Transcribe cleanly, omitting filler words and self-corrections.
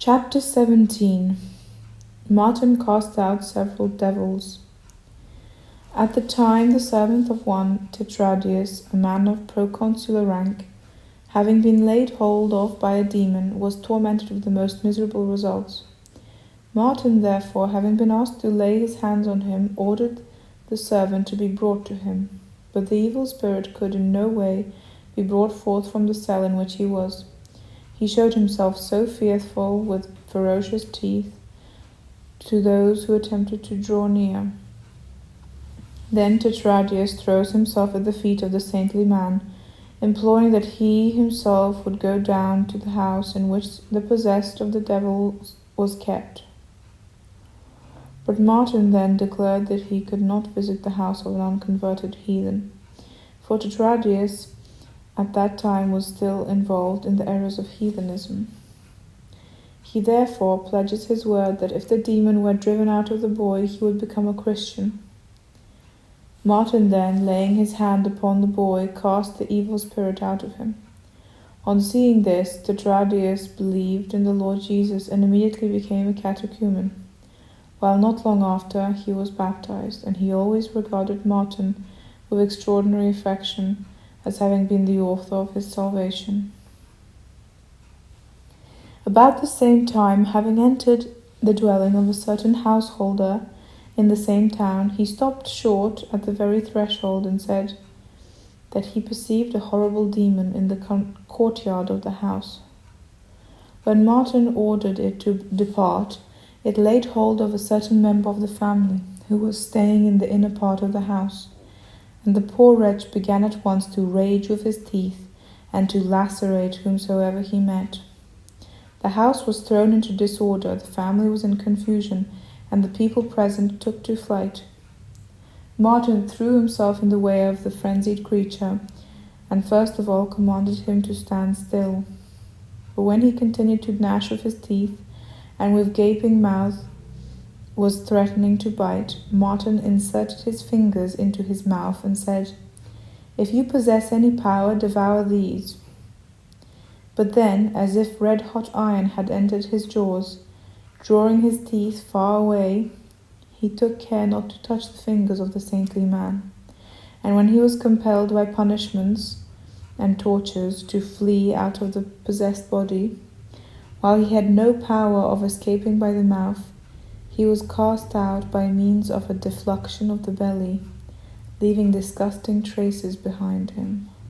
Chapter 17. Martin cast out several devils. At the time, the servant of one Tetradius, a man of proconsular rank, having been laid hold of by a demon, was tormented with the most miserable results. Martin, therefore, having been asked to lay his hands on him, ordered the servant to be brought to him. But the evil spirit could in no way be brought forth from the cell in which he was. He showed himself so fearful with ferocious teeth to those who attempted to draw near. Then Tetradius throws himself at the feet of the saintly man, imploring that he himself would go down to the house in which the possessed of the devil was kept. But Martin then declared that he could not visit the house of an unconverted heathen, for Tetradius at that time was still involved in the errors of heathenism. He therefore pledges his word that if the demon were driven out of the boy, he would become a Christian. Martin then, laying his hand upon the boy, cast the evil spirit out of him. On seeing this, Tetradius believed in the Lord Jesus and immediately became a catechumen, while not long after he was baptized, and he always regarded Martin with extraordinary affection, as having been the author of his salvation. About the same time, having entered the dwelling of a certain householder in the same town, he stopped short at the very threshold and said that he perceived a horrible demon in the courtyard of the house. When Martin ordered it to depart, it laid hold of a certain member of the family, who was staying in the inner part of the house, and the poor wretch began at once to rage with his teeth and to lacerate whomsoever he met. The house was thrown into disorder, the family was in confusion, and the people present took to flight. Martin threw himself in the way of the frenzied creature, and first of all commanded him to stand still. But when he continued to gnash with his teeth, and with gaping mouth was threatening to bite, Martin inserted his fingers into his mouth and said, "If you possess any power, devour these." But then, as if red-hot iron had entered his jaws, drawing his teeth far away, he took care not to touch the fingers of the saintly man. And when he was compelled by punishments and tortures to flee out of the possessed body, while he had no power of escaping by the mouth, he was cast out by means of a defluxion of the belly, leaving disgusting traces behind him.